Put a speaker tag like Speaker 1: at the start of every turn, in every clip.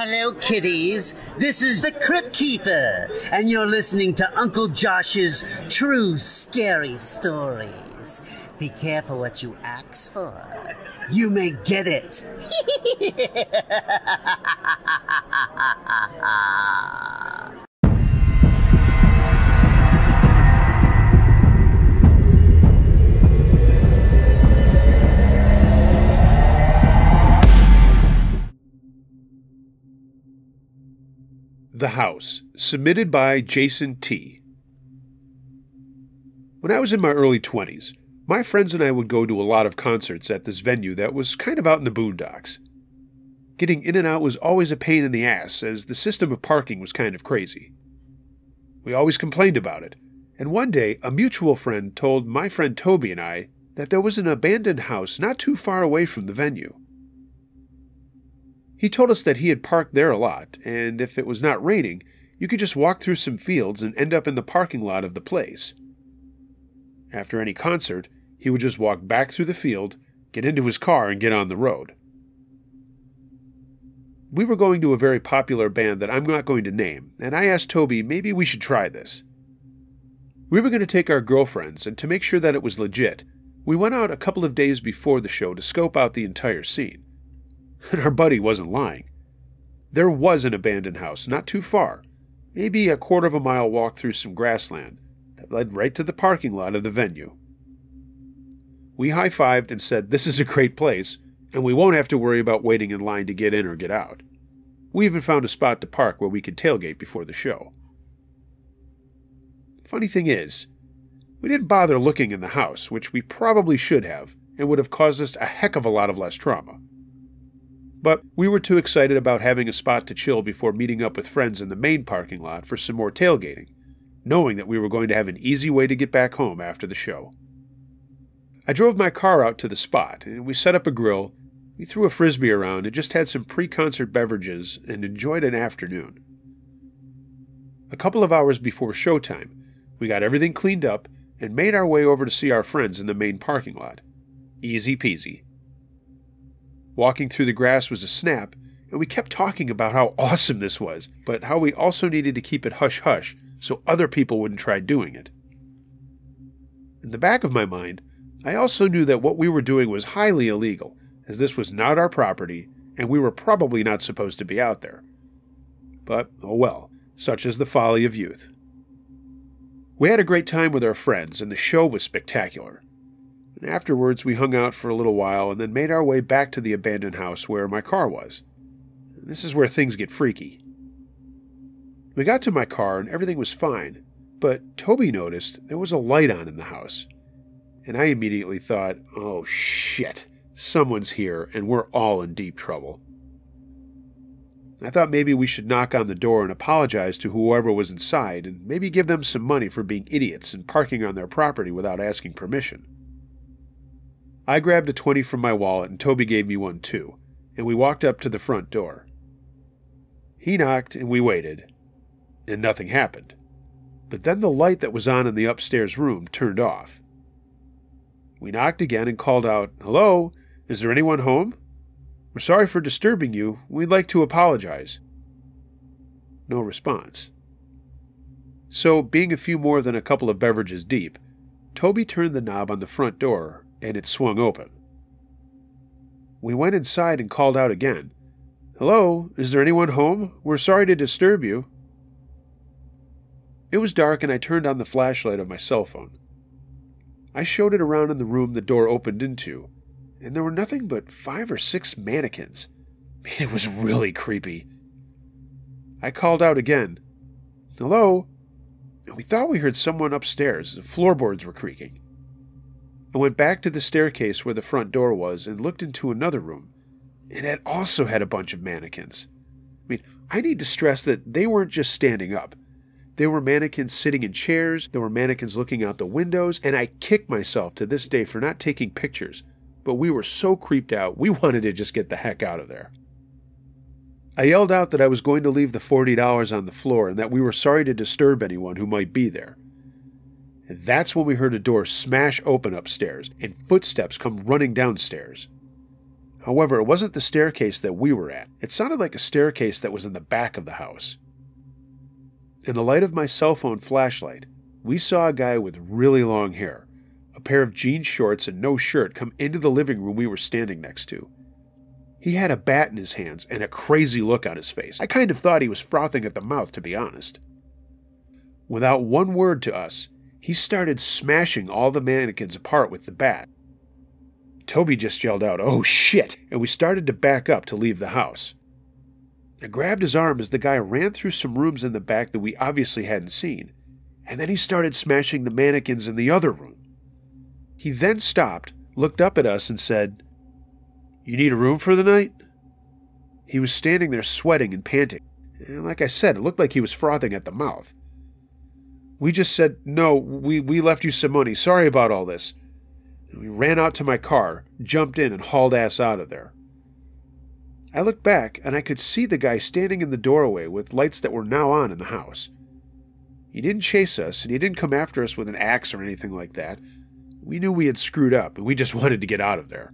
Speaker 1: Hello, kiddies. This is the Crypt Keeper, and you're listening to Uncle Josh's True Scary Stories. Be careful what you ask for. You may get it.
Speaker 2: The House, submitted by Jason T. When I was in my early 20s, my friends and I would go to a lot of concerts at this venue that was kind of out in the boondocks. Getting in and out was always a pain in the ass, as the system of parking was kind of crazy. We always complained about it, and one day a mutual friend told my friend Toby and I that there was an abandoned house not too far away from the venue. He told us that he had parked there a lot, and if it was not raining, you could just walk through some fields and end up in the parking lot of the place. After any concert, he would just walk back through the field, get into his car, and get on the road. We were going to a very popular band that I'm not going to name, and I asked Toby maybe we should try this. We were going to take our girlfriends, and to make sure that it was legit, we went out a couple of days before the show to scope out the entire scene. And our buddy wasn't lying. There was an abandoned house not too far, maybe a quarter of a mile walk through some grassland, that led right to the parking lot of the venue. We high-fived and said this is a great place, and we won't have to worry about waiting in line to get in or get out. We even found a spot to park where we could tailgate before the show. Funny thing is, we didn't bother looking in the house, which we probably should have, and would have caused us a heck of a lot of less trauma. But we were too excited about having a spot to chill before meeting up with friends in the main parking lot for some more tailgating, knowing that we were going to have an easy way to get back home after the show. I drove my car out to the spot, and we set up a grill, we threw a frisbee around, and just had some pre-concert beverages and enjoyed an afternoon. A couple of hours before showtime, we got everything cleaned up and made our way over to see our friends in the main parking lot. Easy peasy. Walking through the grass was a snap, and we kept talking about how awesome this was, but how we also needed to keep it hush-hush so other people wouldn't try doing it. In the back of my mind, I also knew that what we were doing was highly illegal, as this was not our property, and we were probably not supposed to be out there. But, oh well, such is the folly of youth. We had a great time with our friends, and the show was spectacular. And afterwards, we hung out for a little while and then made our way back to the abandoned house where my car was. This is where things get freaky. We got to my car and everything was fine, but Toby noticed there was a light on in the house. And I immediately thought, oh shit, someone's here and we're all in deep trouble. I thought maybe we should knock on the door and apologize to whoever was inside and maybe give them some money for being idiots and parking on their property without asking permission. I grabbed a 20 from my wallet and Toby gave me one too, and we walked up to the front door. He knocked and we waited, and nothing happened. But then the light that was on in the upstairs room turned off. We knocked again and called out, "Hello? Is there anyone home? We're sorry for disturbing you. We'd like to apologize." No response. So, being a few more than a couple of beverages deep, Toby turned the knob on the front door and it swung open. We went inside and called out again. "Hello? Is there anyone home? We're sorry to disturb you." It was dark and I turned on the flashlight of my cell phone. I showed it around in the room the door opened into, and there were nothing but 5 or 6 mannequins. It was really creepy. I called out again. "Hello?" And we thought we heard someone upstairs. The floorboards were creaking. I went back to the staircase where the front door was and looked into another room, and it also had a bunch of mannequins. I need to stress that they weren't just standing up. There were mannequins sitting in chairs, there were mannequins looking out the windows, and I kick myself to this day for not taking pictures, but we were so creeped out, we wanted to just get the heck out of there. I yelled out that I was going to leave the $40 on the floor and that we were sorry to disturb anyone who might be there. And that's when we heard a door smash open upstairs and footsteps come running downstairs. However, it wasn't the staircase that we were at. It sounded like a staircase that was in the back of the house. In the light of my cell phone flashlight, we saw a guy with really long hair, a pair of jean shorts and no shirt come into the living room we were standing next to. He had a bat in his hands and a crazy look on his face. I kind of thought he was frothing at the mouth, to be honest. Without one word to us, he started smashing all the mannequins apart with the bat. Toby just yelled out, "Oh shit!" and we started to back up to leave the house. I grabbed his arm as the guy ran through some rooms in the back that we obviously hadn't seen, and then he started smashing the mannequins in the other room. He then stopped, looked up at us, and said, "You need a room for the night?" He was standing there sweating and panting, and like I said, it looked like he was frothing at the mouth. We just said, "No, we left you some money, sorry about all this." And we ran out to my car, jumped in, and hauled ass out of there. I looked back, and I could see the guy standing in the doorway with lights that were now on in the house. He didn't chase us, and he didn't come after us with an axe or anything like that. We knew we had screwed up, and we just wanted to get out of there.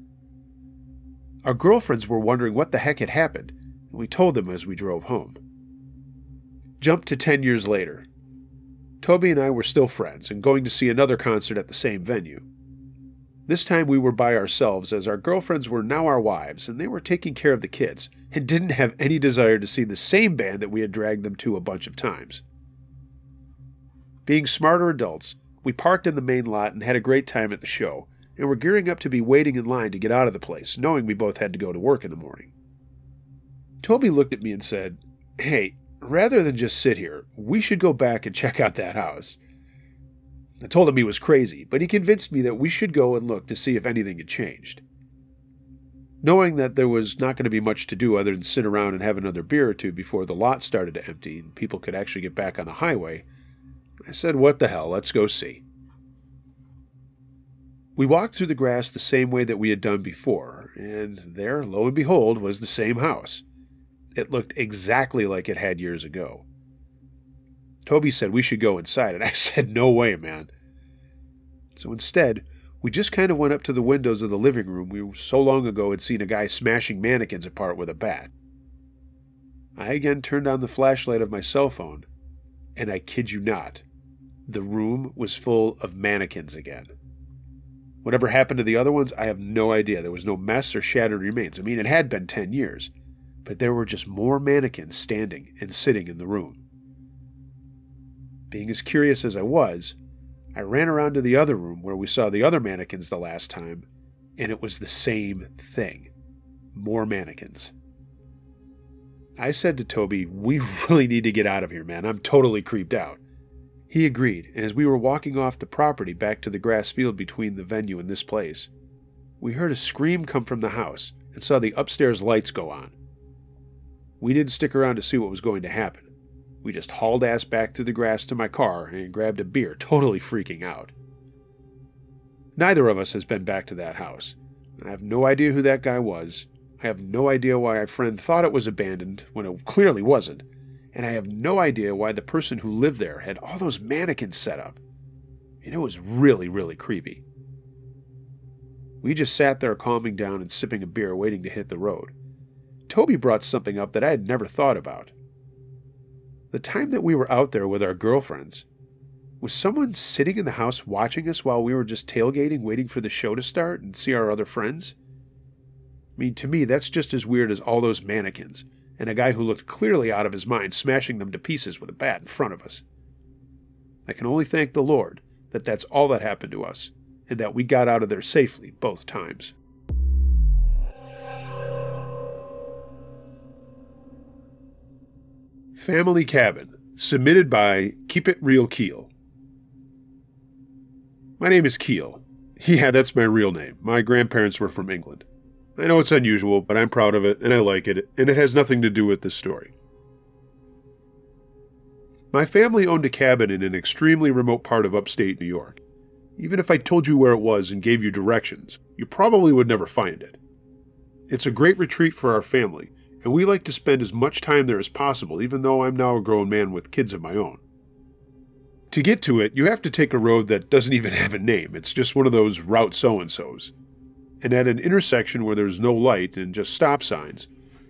Speaker 2: Our girlfriends were wondering what the heck had happened, and we told them as we drove home. Jump to 10 years later. Toby and I were still friends, and going to see another concert at the same venue. This time we were by ourselves, as our girlfriends were now our wives, and they were taking care of the kids, and didn't have any desire to see the same band that we had dragged them to a bunch of times. Being smarter adults, we parked in the main lot and had a great time at the show, and were gearing up to be waiting in line to get out of the place, knowing we both had to go to work in the morning. Toby looked at me and said, "Hey, rather than just sit here, we should go back and check out that house." I told him he was crazy, but he convinced me that we should go and look to see if anything had changed. Knowing that there was not going to be much to do other than sit around and have another beer or two before the lot started to empty and people could actually get back on the highway, I said, "What the hell, let's go see." We walked through the grass the same way that we had done before, and there, lo and behold, was the same house. It looked exactly like it had years ago. Toby said we should go inside, and I said, "No way, man." So instead, we just kind of went up to the windows of the living room we so long ago had seen a guy smashing mannequins apart with a bat. I again turned on the flashlight of my cell phone, and I kid you not, the room was full of mannequins again. Whatever happened to the other ones, I have no idea. There was no mess or shattered remains. I mean, it had been 10 years, but there were just more mannequins standing and sitting in the room. Being as curious as I was, I ran around to the other room where we saw the other mannequins the last time, and it was the same thing. More mannequins. I said to Toby, "We really need to get out of here, man. I'm totally creeped out." He agreed, and as we were walking off the property back to the grass field between the venue and this place, we heard a scream come from the house and saw the upstairs lights go on. We didn't stick around to see what was going to happen. We just hauled ass back through the grass to my car and grabbed a beer, totally freaking out. Neither of us has been back to that house. I have no idea who that guy was. I have no idea why our friend thought it was abandoned when it clearly wasn't. And I have no idea why the person who lived there had all those mannequins set up. And it was really, really creepy. We just sat there calming down and sipping a beer waiting to hit the road. Toby brought something up that I had never thought about. The time that we were out there with our girlfriends, was someone sitting in the house watching us while we were just tailgating, waiting for the show to start and see our other friends? I mean, to me, that's just as weird as all those mannequins, and a guy who looked clearly out of his mind smashing them to pieces with a bat in front of us. I can only thank the Lord that that's all that happened to us, and that we got out of there safely both times. Family Cabin, submitted by Keep It Real Keel. My name is Keel. Yeah, that's my real name. My grandparents were from England. I know it's unusual, but I'm proud of it, and I like it, and it has nothing to do with this story. My family owned a cabin in an extremely remote part of upstate New York. Even if I told you where it was and gave you directions, you probably would never find it. It's a great retreat for our family, and we like to spend as much time there as possible, even though I'm now a grown man with kids of my own. To get to it, you have to take a road that doesn't even have a name. It's just one of those Route so-and-sos. And at an intersection where there's no light and just stop signs,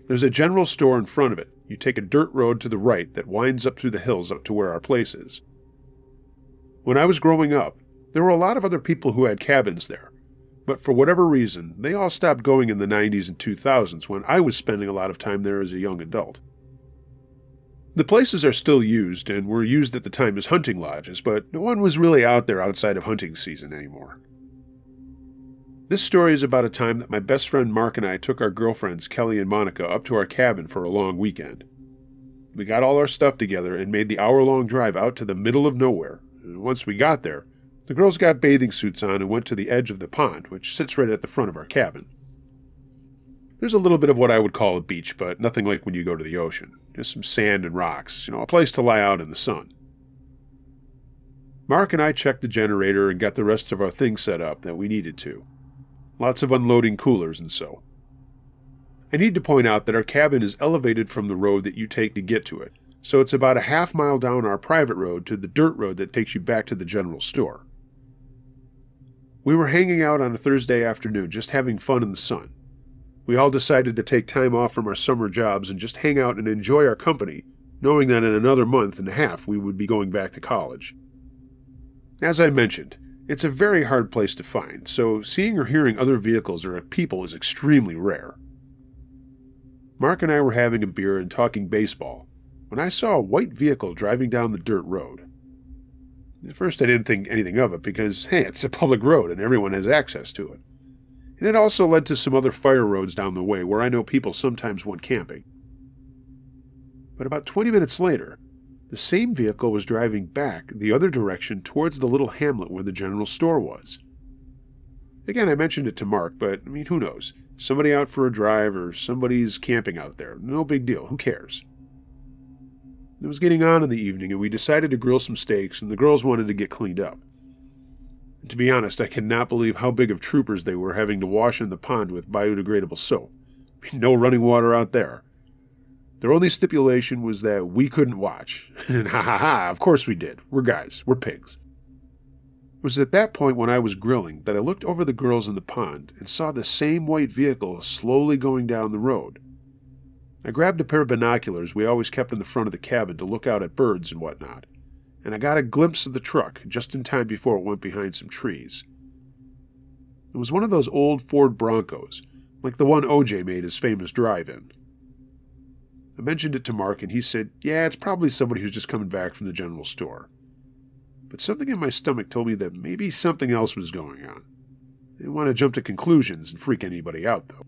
Speaker 2: there's a general store in front of it. You take a dirt road to the right that winds up through the hills up to where our place is. When I was growing up, there were a lot of other people who had cabins there, but for whatever reason, they all stopped going in the 90s and 2000s when I was spending a lot of time there as a young adult. The places are still used and were used at the time as hunting lodges, but no one was really out there outside of hunting season anymore. This story is about a time that my best friend Mark and I took our girlfriends Kelly and Monica up to our cabin for a long weekend. We got all our stuff together and made the hour-long drive out to the middle of nowhere, and once we got there, the girls got bathing suits on and went to the edge of the pond, which sits right at the front of our cabin. There's a little bit of what I would call a beach, but nothing like when you go to the ocean. Just some sand and rocks, a place to lie out in the sun. Mark and I checked the generator and got the rest of our things set up that we needed to. Lots of unloading coolers and so. I need to point out that our cabin is elevated from the road that you take to get to it, so it's about a half-mile down our private road to the dirt road that takes you back to the general store. We were hanging out on a Thursday afternoon, just having fun in the sun. We all decided to take time off from our summer jobs and just hang out and enjoy our company, knowing that in another month and a half we would be going back to college. As I mentioned, it's a very hard place to find, so seeing or hearing other vehicles or people is extremely rare. Mark and I were having a beer and talking baseball when I saw a white vehicle driving down the dirt road. At first I didn't think anything of it because, hey, it's a public road and everyone has access to it. And it also led to some other fire roads down the way where I know people sometimes went camping. But about 20 minutes later, the same vehicle was driving back the other direction towards the little hamlet where the general store was. Again, I mentioned it to Mark, but, who knows? Somebody out for a drive or somebody's camping out there. No big deal. Who cares? It was getting on in the evening, and we decided to grill some steaks, and the girls wanted to get cleaned up. And to be honest, I cannot believe how big of troopers they were having to wash in the pond with biodegradable soap. No running water out there. Their only stipulation was that we couldn't watch. And ha, of course we did. We're guys. We're pigs. It was at that point when I was grilling that I looked over the girls in the pond and saw the same white vehicle slowly going down the road. I grabbed a pair of binoculars we always kept in the front of the cabin to look out at birds and whatnot, and I got a glimpse of the truck just in time before it went behind some trees. It was one of those old Ford Broncos, like the one OJ made his famous drive in. I mentioned it to Mark, and he said, yeah, it's probably somebody who's just coming back from the general store. But something in my stomach told me that maybe something else was going on. I didn't want to jump to conclusions and freak anybody out, though.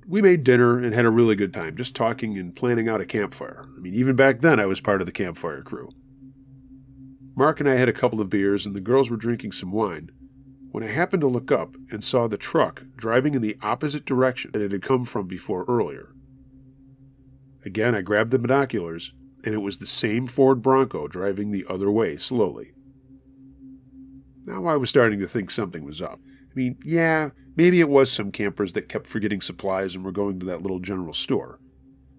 Speaker 2: We made dinner and had a really good time, just talking and planning out a campfire. Even back then I was part of the campfire crew. Mark and I had a couple of beers, and the girls were drinking some wine, when I happened to look up and saw the truck driving in the opposite direction that it had come from before earlier. Again, I grabbed the binoculars, and it was the same Ford Bronco driving the other way slowly. Now I was starting to think something was up. Yeah, maybe it was some campers that kept forgetting supplies and were going to that little general store.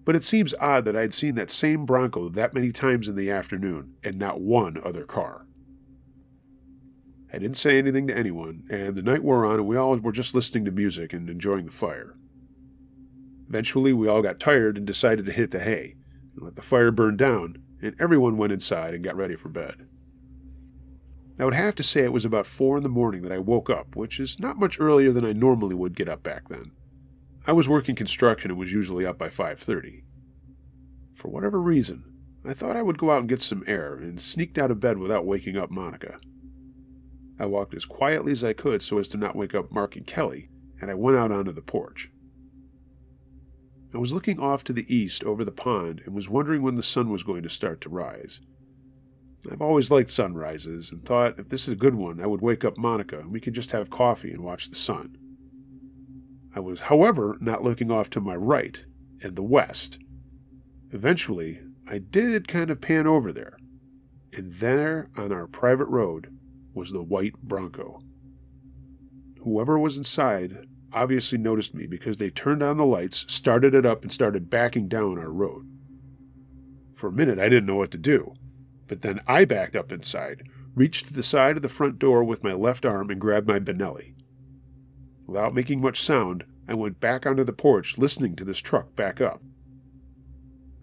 Speaker 2: But it seems odd that I'd seen that same Bronco that many times in the afternoon and not one other car. I didn't say anything to anyone, and the night wore on and we all were just listening to music and enjoying the fire. Eventually we all got tired and decided to hit the hay and let the fire burn down, and everyone went inside and got ready for bed. I would have to say it was about 4 a.m. that I woke up, which is not much earlier than I normally would get up back then. I was working construction and was usually up by 5:30. For whatever reason, I thought I would go out and get some air and sneaked out of bed without waking up Monica. I walked as quietly as I could so as to not wake up Mark and Kelly, and I went out onto the porch. I was looking off to the east over the pond and was wondering when the sun was going to start to rise. I've always liked sunrises and thought if this is a good one, I would wake up Monica and we could just have coffee and watch the sun. I was, however, not looking off to my right and the west. Eventually, I did kind of pan over there, and there on our private road was the white Bronco. Whoever was inside obviously noticed me because they turned on the lights, started it up, and started backing down our road. For a minute, I didn't know what to do. But then I backed up inside, reached to the side of the front door with my left arm, and grabbed my Benelli. Without making much sound, I went back onto the porch listening to this truck back up.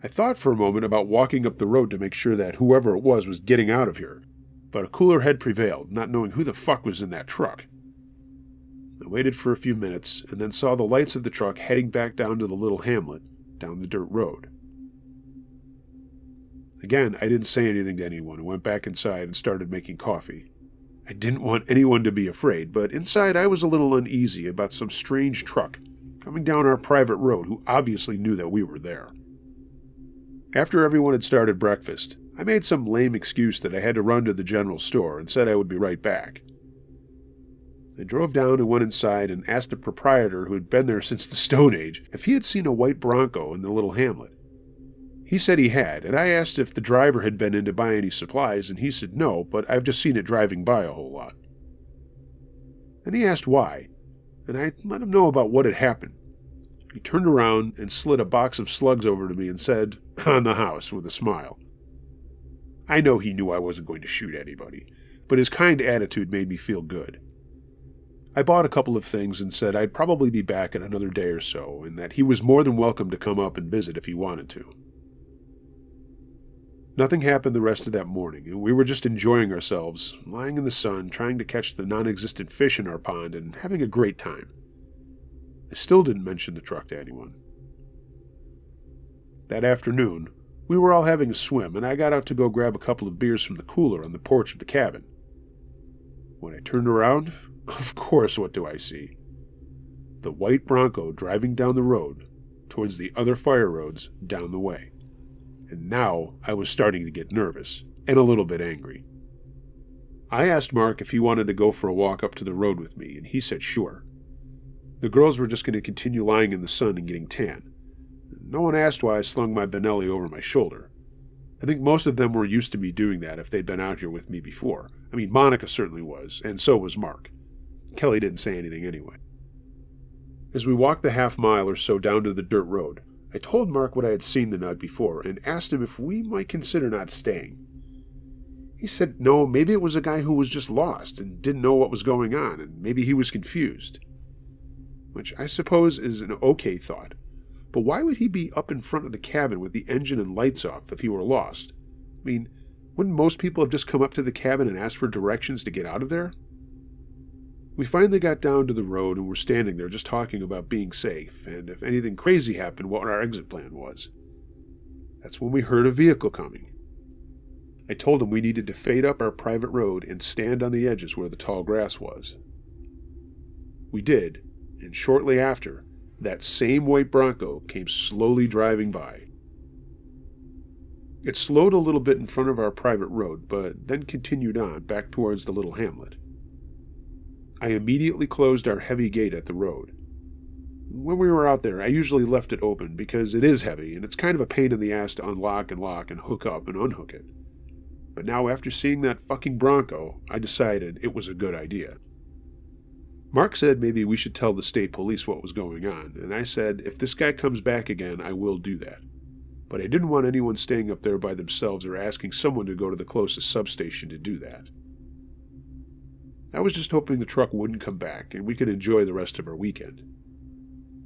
Speaker 2: I thought for a moment about walking up the road to make sure that whoever it was getting out of here, but a cooler head prevailed, not knowing who the fuck was in that truck. I waited for a few minutes and then saw the lights of the truck heading back down to the little hamlet, down the dirt road. Again, I didn't say anything to anyone and went back inside and started making coffee. I didn't want anyone to be afraid, but inside I was a little uneasy about some strange truck coming down our private road who obviously knew that we were there. After everyone had started breakfast, I made some lame excuse that I had to run to the general store and said I would be right back. I drove down and went inside and asked the proprietor, who had been there since the Stone Age, if he had seen a white Bronco in the little hamlet. He said he had, and I asked if the driver had been in to buy any supplies, and he said no, but I've just seen it driving by a whole lot. Then he asked why, and I let him know about what had happened. He turned around and slid a box of slugs over to me and said, "On the house," with a smile. I know he knew I wasn't going to shoot anybody, but his kind attitude made me feel good. I bought a couple of things and said I'd probably be back in another day or so, and that he was more than welcome to come up and visit if he wanted to. Nothing happened the rest of that morning, and we were just enjoying ourselves, lying in the sun, trying to catch the non-existent fish in our pond, and having a great time. I still didn't mention the truck to anyone. That afternoon, we were all having a swim, and I got out to go grab a couple of beers from the cooler on the porch of the cabin. When I turned around, of course, what do I see? The white Bronco driving down the road towards the other fire roads down the way. And now I was starting to get nervous and a little bit angry. I asked Mark if he wanted to go for a walk up to the road with me, and he said sure. The girls were just going to continue lying in the sun and getting tan. No one asked why I slung my Benelli over my shoulder. I think most of them were used to me doing that if they'd been out here with me before. I mean, Monica certainly was, and so was Mark. Kelly didn't say anything anyway. As we walked the half-mile or so down to the dirt road, I told Mark what I had seen the night before and asked him if we might consider not staying. He said no, maybe it was a guy who was just lost and didn't know what was going on, and maybe he was confused. Which I suppose is an okay thought. But why would he be up in front of the cabin with the engine and lights off if he were lost? I mean, wouldn't most people have just come up to the cabin and asked for directions to get out of there? We finally got down to the road and were standing there just talking about being safe, and if anything crazy happened, what our exit plan was. That's when we heard a vehicle coming. I told him we needed to fade up our private road and stand on the edges where the tall grass was. We did, and shortly after, that same white Bronco came slowly driving by. It slowed a little bit in front of our private road, but then continued on back towards the little hamlet. I immediately closed our heavy gate at the road. When we were out there, I usually left it open because it is heavy and it's kind of a pain in the ass to unlock and lock and hook up and unhook it. But now after seeing that fucking Bronco, I decided it was a good idea. Mark said maybe we should tell the state police what was going on, and I said if this guy comes back again, I will do that. But I didn't want anyone staying up there by themselves or asking someone to go to the closest substation to do that. I was just hoping the truck wouldn't come back and we could enjoy the rest of our weekend.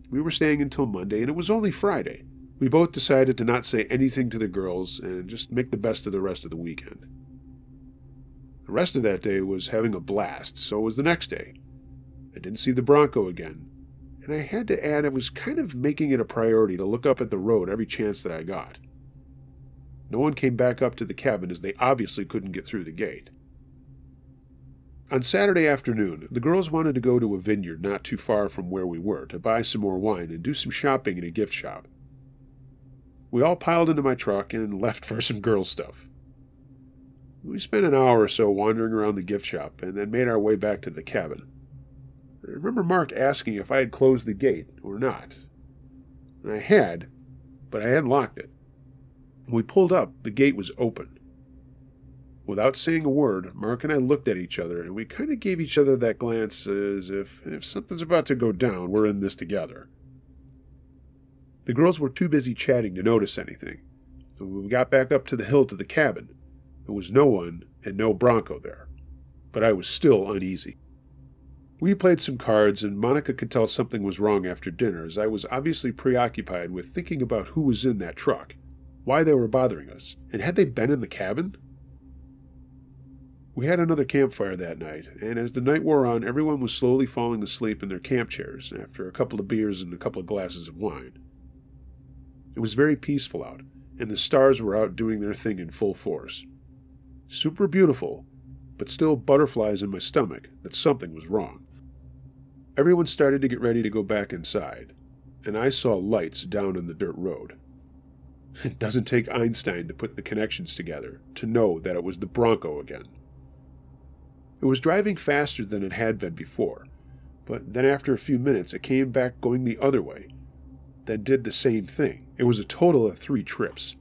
Speaker 2: We were staying until Monday, and it was only Friday. We both decided to not say anything to the girls and just make the best of the rest of the weekend. The rest of that day was having a blast, so was the next day. I didn't see the Bronco again, and I had to add I was kind of making it a priority to look up at the road every chance that I got. No one came back up to the cabin as they obviously couldn't get through the gate. On Saturday afternoon, the girls wanted to go to a vineyard not too far from where we were to buy some more wine and do some shopping in a gift shop. We all piled into my truck and left for some girl stuff. We spent an hour or so wandering around the gift shop and then made our way back to the cabin. I remember Mark asking if I had closed the gate or not. And I had, but I hadn't locked it. When we pulled up, the gate was open. Without saying a word, Mark and I looked at each other, and we kind of gave each other that glance as if something's about to go down, we're in this together. The girls were too busy chatting to notice anything, and when we got back up to the hill to the cabin, there was no one and no Bronco there, but I was still uneasy. We played some cards, and Monica could tell something was wrong after dinner, as I was obviously preoccupied with thinking about who was in that truck, why they were bothering us, and had they been in the cabin? We had another campfire that night, and as the night wore on, everyone was slowly falling asleep in their camp chairs after a couple of beers and a couple of glasses of wine. It was very peaceful out, and the stars were out doing their thing in full force. Super beautiful, but still butterflies in my stomach that something was wrong. Everyone started to get ready to go back inside, and I saw lights down on the dirt road. It doesn't take Einstein to put the connections together to know that it was the Bronco again. It was driving faster than it had been before, but then after a few minutes it came back going the other way, then did the same thing. It was a total of 3 trips.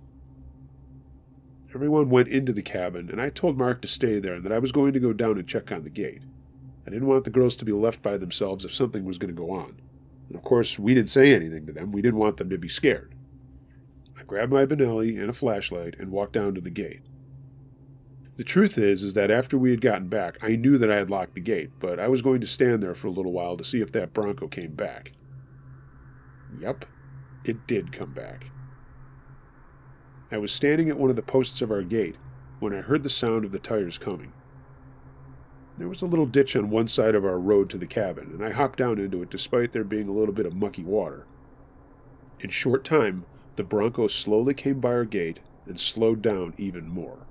Speaker 2: Everyone went into the cabin, and I told Mark to stay there and that I was going to go down and check on the gate. I didn't want the girls to be left by themselves if something was going to go on. And of course, we didn't say anything to them. We didn't want them to be scared. I grabbed my Benelli and a flashlight and walked down to the gate. The truth is that after we had gotten back, I knew that I had locked the gate, but I was going to stand there for a little while to see if that Bronco came back. Yep, it did come back. I was standing at one of the posts of our gate when I heard the sound of the tires coming. There was a little ditch on one side of our road to the cabin, and I hopped down into it despite there being a little bit of mucky water. In short time, the Bronco slowly came by our gate and slowed down even more.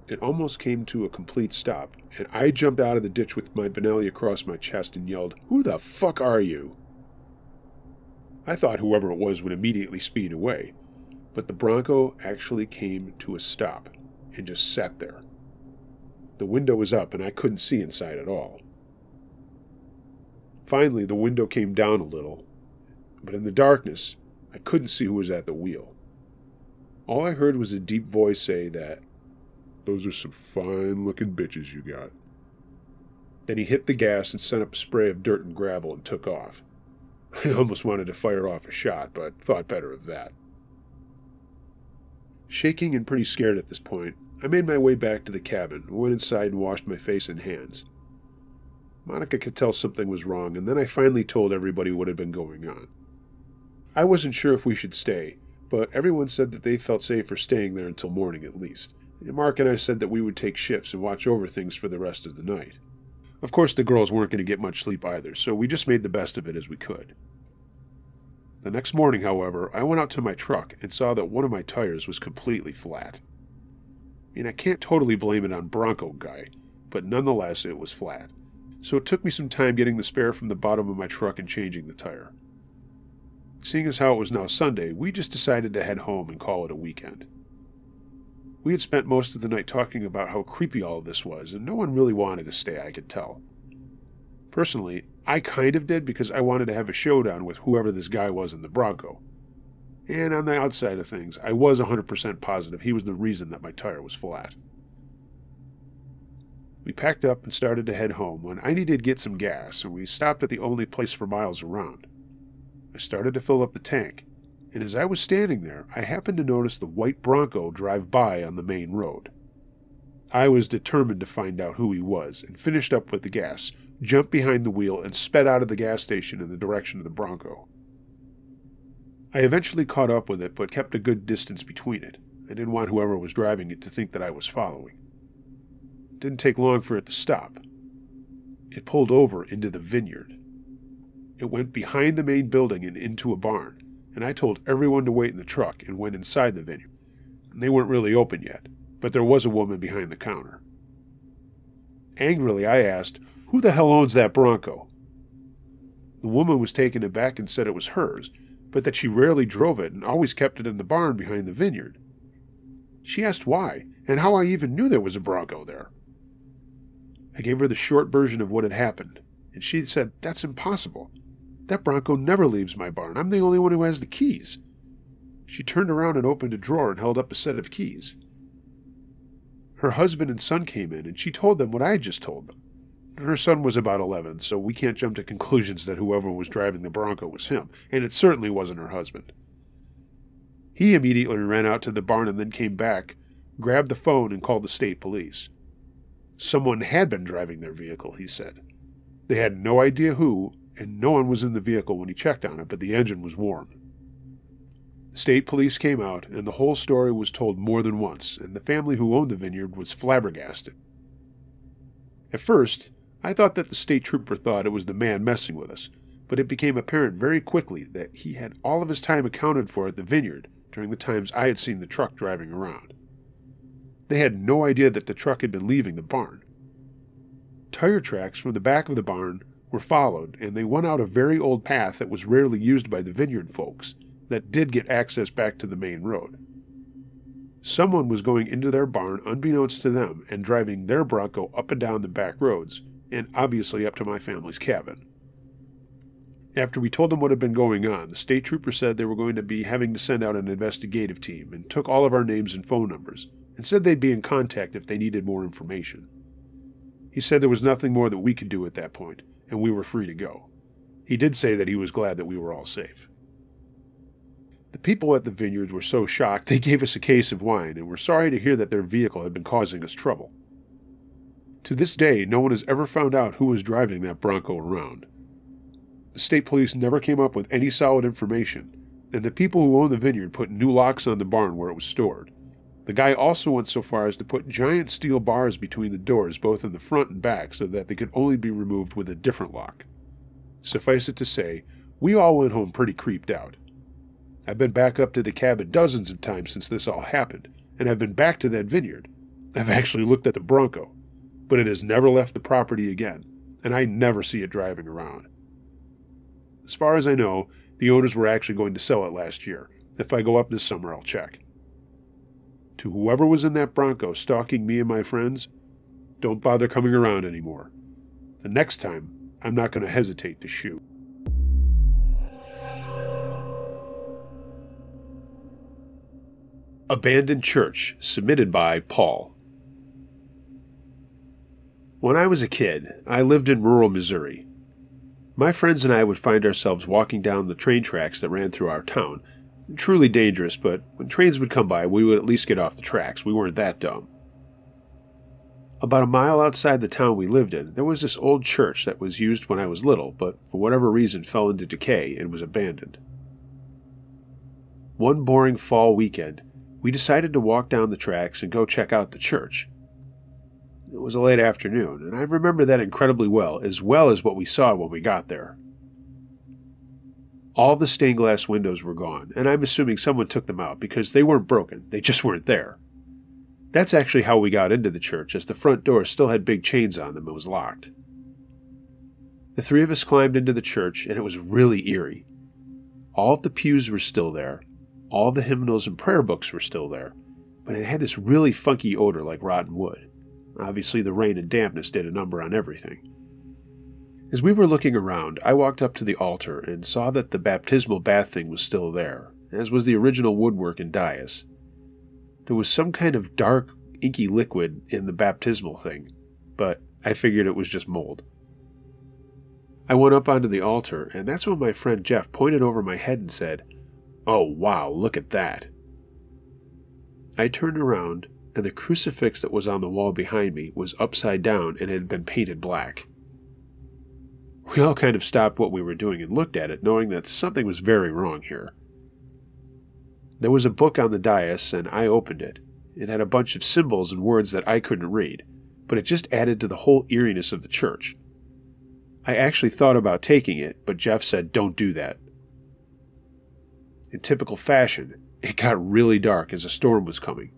Speaker 2: It almost came to a complete stop, and I jumped out of the ditch with my Benelli across my chest and yelled, "Who the fuck are you?" I thought whoever it was would immediately speed away, but the Bronco actually came to a stop and just sat there. The window was up and I couldn't see inside at all. Finally, the window came down a little, but in the darkness, I couldn't see who was at the wheel. All I heard was a deep voice say that, "Those are some fine-looking bitches you got." Then he hit the gas and sent up a spray of dirt and gravel and took off. I almost wanted to fire off a shot, but thought better of that. Shaking and pretty scared at this point, I made my way back to the cabin, went inside and washed my face and hands. Monica could tell something was wrong, and then I finally told everybody what had been going on. I wasn't sure if we should stay, but everyone said that they felt safer staying there until morning at least. And Mark and I said that we would take shifts and watch over things for the rest of the night. Of course, the girls weren't going to get much sleep either, so we just made the best of it as we could. The next morning, however, I went out to my truck and saw that one of my tires was completely flat. I can't totally blame it on Bronco Guy, but nonetheless it was flat. So it took me some time getting the spare from the bottom of my truck and changing the tire. Seeing as how it was now Sunday, we just decided to head home and call it a weekend. We had spent most of the night talking about how creepy all of this was, and no one really wanted to stay, I could tell. Personally, I kind of did because I wanted to have a showdown with whoever this guy was in the Bronco. And on the outside of things, I was 100% positive he was the reason that my tire was flat. We packed up and started to head home when I needed to get some gas, and we stopped at the only place for miles around. I started to fill up the tank, and as I was standing there, I happened to notice the white Bronco drive by on the main road. I was determined to find out who he was, and finished up with the gas, jumped behind the wheel, and sped out of the gas station in the direction of the Bronco. I eventually caught up with it, but kept a good distance between it. I didn't want whoever was driving it to think that I was following. It didn't take long for it to stop. It pulled over into the vineyard. It went behind the main building and into a barn, and I told everyone to wait in the truck and went inside the vineyard. They weren't really open yet, but there was a woman behind the counter. Angrily, I asked, "Who the hell owns that Bronco?" The woman was taken aback and said it was hers, but that she rarely drove it and always kept it in the barn behind the vineyard. She asked why, and how I even knew there was a Bronco there. I gave her the short version of what had happened, and she said, "That's impossible. That Bronco never leaves my barn. I'm the only one who has the keys." She turned around and opened a drawer and held up a set of keys. Her husband and son came in, and she told them what I had just told them. Her son was about 11, so we can't jump to conclusions that whoever was driving the Bronco was him, and it certainly wasn't her husband. He immediately ran out to the barn and then came back, grabbed the phone, and called the state police. Someone had been driving their vehicle, he said. They had no idea who, and no one was in the vehicle when he checked on it, but the engine was warm. The state police came out, and the whole story was told more than once, and the family who owned the vineyard was flabbergasted. At first, I thought that the state trooper thought it was the man messing with us, but it became apparent very quickly that he had all of his time accounted for at the vineyard during the times I had seen the truck driving around. They had no idea that the truck had been leaving the barn. Tire tracks from the back of the barn were followed, and they went out a very old path that was rarely used by the vineyard folks, that did get access back to the main road. Someone was going into their barn unbeknownst to them and driving their Bronco up and down the back roads, and obviously up to my family's cabin. After we told them what had been going on, the state trooper said they were going to be having to send out an investigative team, and took all of our names and phone numbers, and said they'd be in contact if they needed more information. He said there was nothing more that we could do at that point, and we were free to go. He did say that he was glad that we were all safe. The people at the vineyard were so shocked they gave us a case of wine, and were sorry to hear that their vehicle had been causing us trouble. To this day, no one has ever found out who was driving that Bronco around. The state police never came up with any solid information, and the people who owned the vineyard put new locks on the barn where it was stored. The guy also went so far as to put giant steel bars between the doors, both in the front and back, so that they could only be removed with a different lock. Suffice it to say, we all went home pretty creeped out. I've been back up to the cabin dozens of times since this all happened, and I've been back to that vineyard. I've actually looked at the Bronco, but it has never left the property again, and I never see it driving around. As far as I know, the owners were actually going to sell it last year. If I go up this summer, I'll check. To whoever was in that Bronco stalking me and my friends, don't bother coming around anymore. The next time, I'm not going to hesitate to shoot. Abandoned Church, submitted by Paul. When I was a kid, I lived in rural Missouri. My friends and I would find ourselves walking down the train tracks that ran through our town. Truly dangerous, but when trains would come by, we would at least get off the tracks. We weren't that dumb. About a mile outside the town we lived in, there was this old church that was used when I was little, but for whatever reason fell into decay and was abandoned. One boring fall weekend, we decided to walk down the tracks and go check out the church. It was a late afternoon, and I remember that incredibly well as what we saw when we got there. All the stained glass windows were gone, and I'm assuming someone took them out because they weren't broken, they just weren't there. That's actually how we got into the church, as the front door still had big chains on them and was locked. The three of us climbed into the church, and it was really eerie. All of the pews were still there, all the hymnals and prayer books were still there, but it had this really funky odor like rotten wood. Obviously, the rain and dampness did a number on everything. As we were looking around, I walked up to the altar and saw that the baptismal bath thing was still there, as was the original woodwork and dais. There was some kind of dark, inky liquid in the baptismal thing, but I figured it was just mold. I went up onto the altar, and that's when my friend Jeff pointed over my head and said, "Oh wow, look at that." I turned around, and the crucifix that was on the wall behind me was upside down and had been painted black. We all kind of stopped what we were doing and looked at it, knowing that something was very wrong here. There was a book on the dais, and I opened it. It had a bunch of symbols and words that I couldn't read, but it just added to the whole eeriness of the church. I actually thought about taking it, but Jeff said, "Don't do that." In typical fashion, it got really dark as a storm was coming.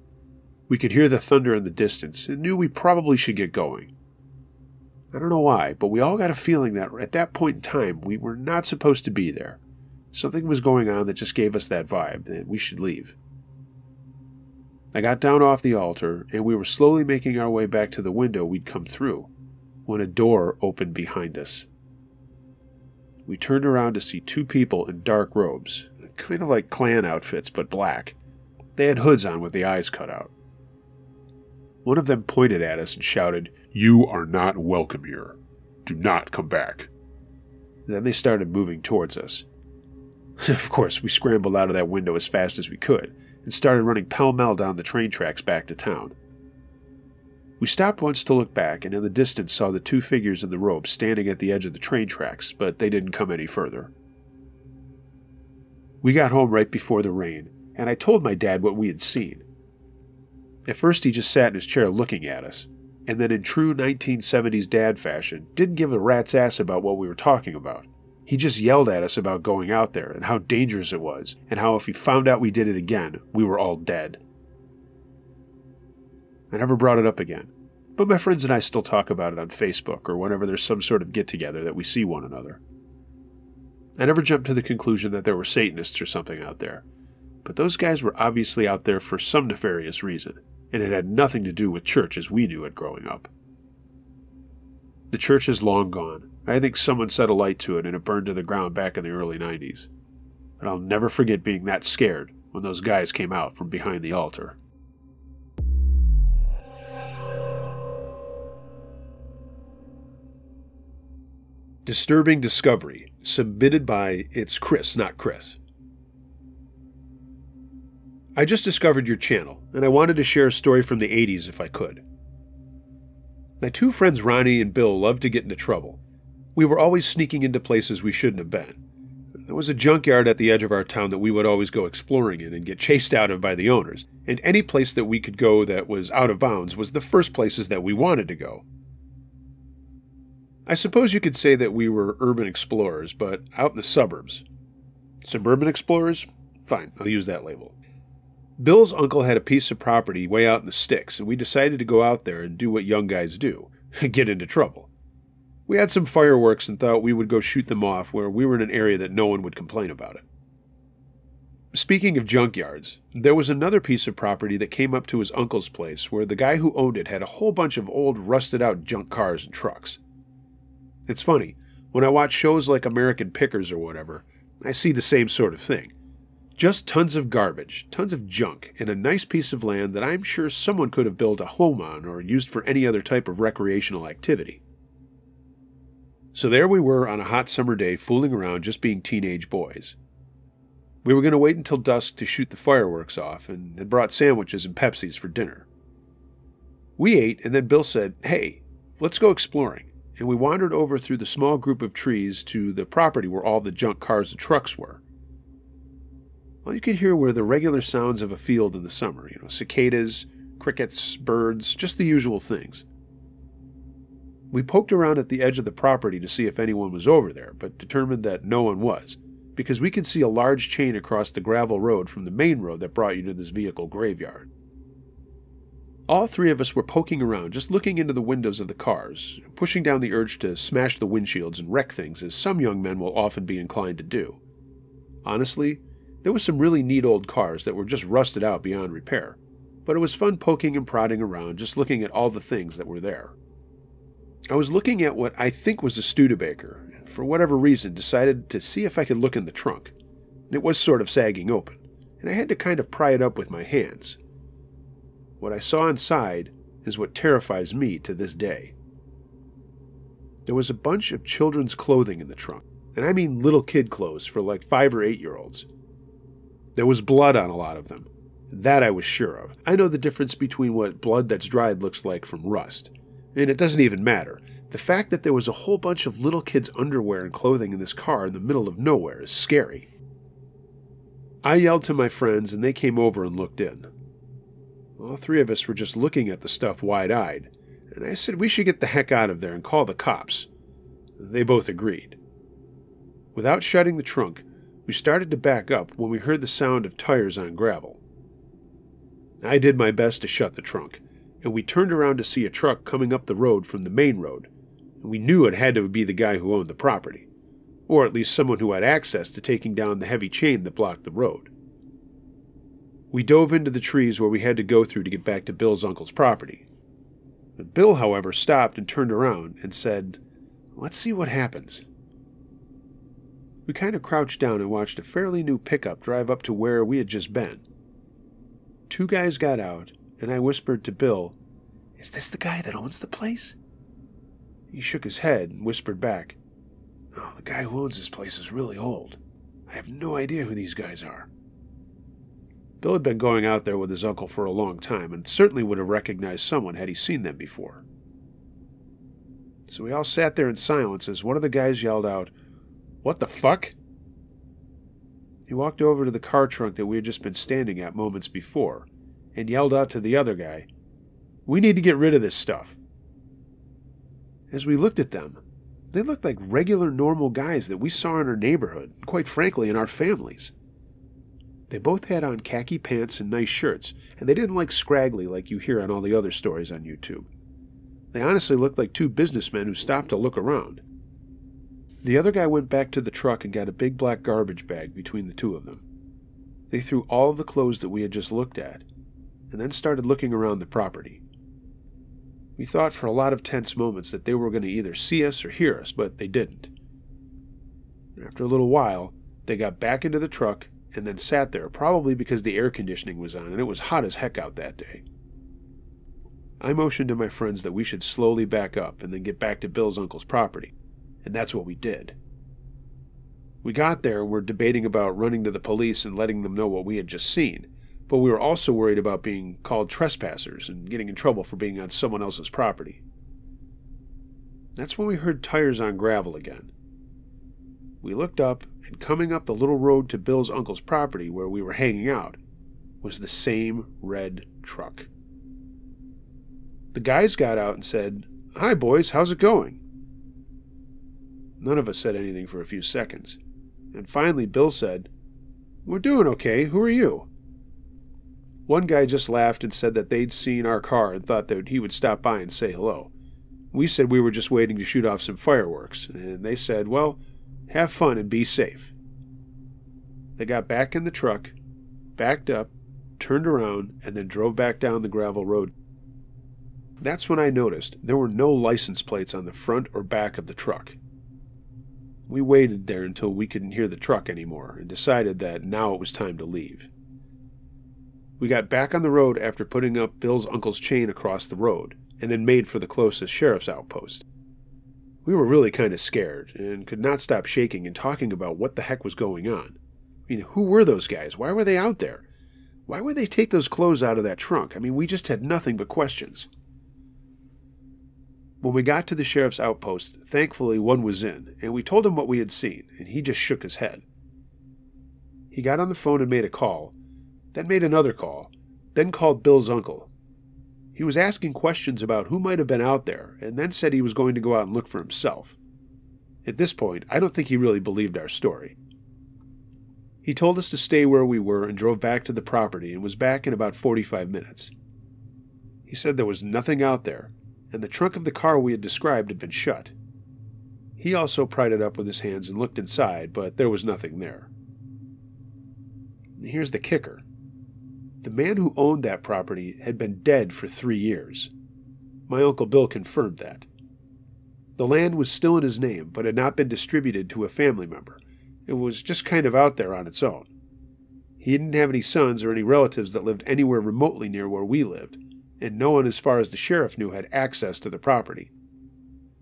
Speaker 2: We could hear the thunder in the distance and knew we probably should get going. I don't know why, but we all got a feeling that at that point in time we were not supposed to be there. Something was going on that just gave us that vibe that we should leave. I got down off the altar, and we were slowly making our way back to the window we'd come through, when a door opened behind us. We turned around to see two people in dark robes, kind of like Klan outfits, but black. They had hoods on with the eyes cut out. One of them pointed at us and shouted, "You are not welcome here. Do not come back." Then they started moving towards us. Of course, we scrambled out of that window as fast as we could and started running pell-mell down the train tracks back to town. We stopped once to look back, and in the distance saw the two figures in the robes standing at the edge of the train tracks, but they didn't come any further. We got home right before the rain, and I told my dad what we had seen. At first he just sat in his chair looking at us, and then in true 1970s dad fashion, didn't give a rat's ass about what we were talking about. He just yelled at us about going out there and how dangerous it was, and how if he found out we did it again, we were all dead. I never brought it up again, but my friends and I still talk about it on Facebook or whenever there's some sort of get-together that we see one another. I never jumped to the conclusion that there were Satanists or something out there, but those guys were obviously out there for some nefarious reason, and it had nothing to do with church as we knew it growing up. The church is long gone. I think someone set a light to it and it burned to the ground back in the early 90s. But I'll never forget being that scared when those guys came out from behind the altar. Disturbing Discovery, submitted by It's Chris, not Chris. I just discovered your channel, and I wanted to share a story from the 80s if I could. My two friends Ronnie and Bill loved to get into trouble. We were always sneaking into places we shouldn't have been. There was a junkyard at the edge of our town that we would always go exploring in and get chased out of by the owners, and any place that we could go that was out of bounds was the first places that we wanted to go. I suppose you could say that we were urban explorers, but out in the suburbs. Suburban explorers? Fine, I'll use that label. Bill's uncle had a piece of property way out in the sticks, and we decided to go out there and do what young guys do, get into trouble. We had some fireworks and thought we would go shoot them off where we were in an area that no one would complain about it. Speaking of junkyards, there was another piece of property that came up to his uncle's place where the guy who owned it had a whole bunch of old rusted-out junk cars and trucks. It's funny, when I watch shows like American Pickers or whatever, I see the same sort of thing. Just tons of garbage, tons of junk, and a nice piece of land that I'm sure someone could have built a home on or used for any other type of recreational activity. So there we were on a hot summer day fooling around just being teenage boys. We were going to wait until dusk to shoot the fireworks off and had brought sandwiches and Pepsis for dinner. We ate and then Bill said, "Hey, let's go exploring." And we wandered over through the small group of trees to the property where all the junk cars and trucks were. All you could hear were the regular sounds of a field in the summer, cicadas, crickets, birds, just the usual things. We poked around at the edge of the property to see if anyone was over there, but determined that no one was, because we could see a large chain across the gravel road from the main road that brought you to this vehicle graveyard. All three of us were poking around, just looking into the windows of the cars, pushing down the urge to smash the windshields and wreck things, as some young men will often be inclined to do. Honestly, there were some really neat old cars that were just rusted out beyond repair, but it was fun poking and prodding around, just looking at all the things that were there. I was looking at what I think was a Studebaker, and for whatever reason decided to see if I could look in the trunk. It was sort of sagging open, and I had to kind of pry it up with my hands. What I saw inside is what terrifies me to this day. There was a bunch of children's clothing in the trunk, and I mean little kid clothes for like 5 or 8-year-olds. There was blood on a lot of them. That I was sure of. I know the difference between what blood that's dried looks like from rust. And it doesn't even matter. The fact that there was a whole bunch of little kids' underwear and clothing in this car in the middle of nowhere is scary. I yelled to my friends and they came over and looked in. All three of us were just looking at the stuff wide-eyed, and I said we should get the heck out of there and call the cops. They both agreed. Without shutting the trunk, we started to back up when we heard the sound of tires on gravel. I did my best to shut the trunk, and we turned around to see a truck coming up the road from the main road, and we knew it had to be the guy who owned the property, or at least someone who had access to taking down the heavy chain that blocked the road. We dove into the trees where we had to go through to get back to Bill's uncle's property. Bill, however, stopped and turned around and said, "Let's see what happens." We kind of crouched down and watched a fairly new pickup drive up to where we had just been. 2 guys got out, and I whispered to Bill, "Is this the guy that owns the place?" He shook his head and whispered back, "Oh, the guy who owns this place is really old. I have no idea who these guys are." Bill had been going out there with his uncle for a long time and certainly would have recognized someone had he seen them before. So we all sat there in silence as one of the guys yelled out, "What the fuck?" He walked over to the car trunk that we had just been standing at moments before and yelled out to the other guy, "We need to get rid of this stuff." As we looked at them, they looked like regular normal guys that we saw in our neighborhood, and quite frankly in our families. They both had on khaki pants and nice shirts, and they didn't look scraggly like you hear on all the other stories on YouTube. They honestly looked like two businessmen who stopped to look around. The other guy went back to the truck and got a big black garbage bag between the two of them. They threw all of the clothes that we had just looked at, and then started looking around the property. We thought for a lot of tense moments that they were going to either see us or hear us, but they didn't. After a little while, they got back into the truck and then sat there, probably because the air conditioning was on and it was hot as heck out that day. I motioned to my friends that we should slowly back up and then get back to Bill's uncle's property, and that's what we did. We got there and were debating about running to the police and letting them know what we had just seen, but we were also worried about being called trespassers and getting in trouble for being on someone else's property. That's when we heard tires on gravel again. We looked up, and coming up the little road to Bill's uncle's property where we were hanging out was the same red truck. The guys got out and said, "Hi boys, how's it going?" None of us said anything for a few seconds, and finally Bill said, "We're doing okay, who are you?" One guy just laughed and said that they'd seen our car and thought that he would stop by and say hello. We said we were just waiting to shoot off some fireworks, and they said, "Well, have fun and be safe." They got back in the truck, backed up, turned around, and then drove back down the gravel road. That's when I noticed there were no license plates on the front or back of the truck. We waited there until we couldn't hear the truck anymore and decided that now it was time to leave. We got back on the road after putting up Bill's uncle's chain across the road, and then made for the closest sheriff's outpost. We were really kind of scared, and could not stop shaking and talking about what the heck was going on. I mean, who were those guys? Why were they out there? Why would they take those clothes out of that trunk? I mean, we just had nothing but questions. When we got to the sheriff's outpost, thankfully one was in, and we told him what we had seen, and he just shook his head. He got on the phone and made a call, then made another call, then called Bill's uncle. He was asking questions about who might have been out there, and then said he was going to go out and look for himself. At this point, I don't think he really believed our story. He told us to stay where we were and drove back to the property and was back in about 45 minutes. He said there was nothing out there, and the trunk of the car we had described had been shut. He also pried it up with his hands and looked inside, but there was nothing there. Here's the kicker. The man who owned that property had been dead for 3 years. My Uncle Bill confirmed that. The land was still in his name, but had not been distributed to a family member. It was just kind of out there on its own. He didn't have any sons or any relatives that lived anywhere remotely near where we lived, and no one as far as the sheriff knew had access to the property.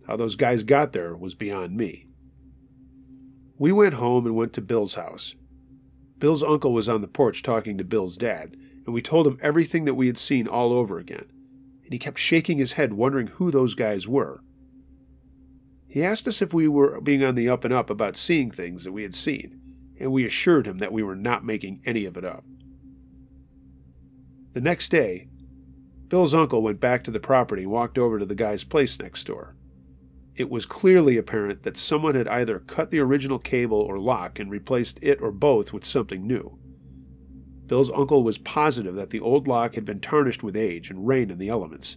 Speaker 2: How those guys got there was beyond me. We went home and went to Bill's house. Bill's uncle was on the porch talking to Bill's dad, and we told him everything that we had seen all over again, and he kept shaking his head wondering who those guys were. He asked us if we were being on the up and up about seeing things that we had seen, and we assured him that we were not making any of it up. The next day, Bill's uncle went back to the property and walked over to the guy's place next door. It was clearly apparent that someone had either cut the original cable or lock and replaced it or both with something new. Bill's uncle was positive that the old lock had been tarnished with age and rain and the elements.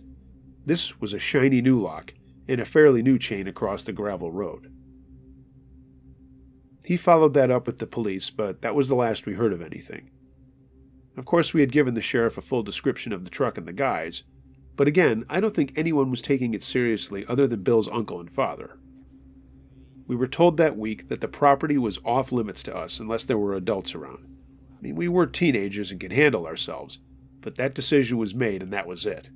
Speaker 2: This was a shiny new lock and a fairly new chain across the gravel road. He followed that up with the police, but that was the last we heard of anything. Of course, we had given the sheriff a full description of the truck and the guys, but again, I don't think anyone was taking it seriously other than Bill's uncle and father. We were told that week that the property was off limits to us unless there were adults around. I mean, we were teenagers and could handle ourselves, but that decision was made and that was it.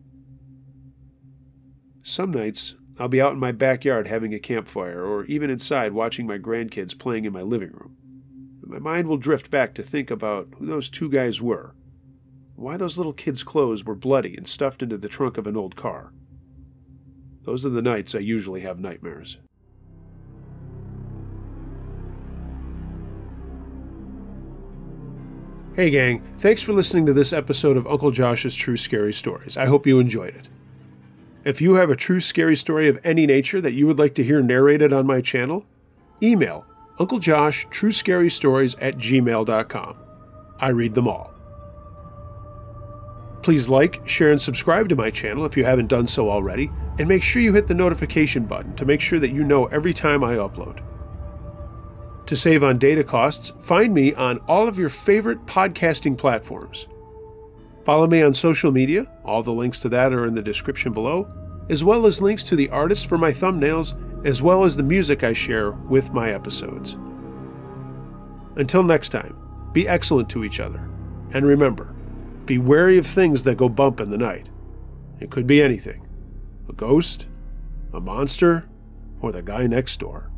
Speaker 2: Some nights, I'll be out in my backyard having a campfire, or even inside watching my grandkids playing in my living room. And my mind will drift back to think about who those two guys were, why those little kids' clothes were bloody and stuffed into the trunk of an old car. Those are the nights I usually have nightmares. Hey gang, thanks for listening to this episode of Uncle Josh's True Scary Stories. I hope you enjoyed it. If you have a true scary story of any nature that you would like to hear narrated on my channel, email unclejoshtruescarystories@gmail.com. I read them all. Please like, share, and subscribe to my channel if you haven't done so already, and make sure you hit the notification button to make sure that you know every time I upload. To save on data costs, find me on all of your favorite podcasting platforms. Follow me on social media, all the links to that are in the description below, as well as links to the artists for my thumbnails, as well as the music I share with my episodes. Until next time, be excellent to each other, and remember, be wary of things that go bump in the night. It could be anything: a ghost, a monster, or the guy next door.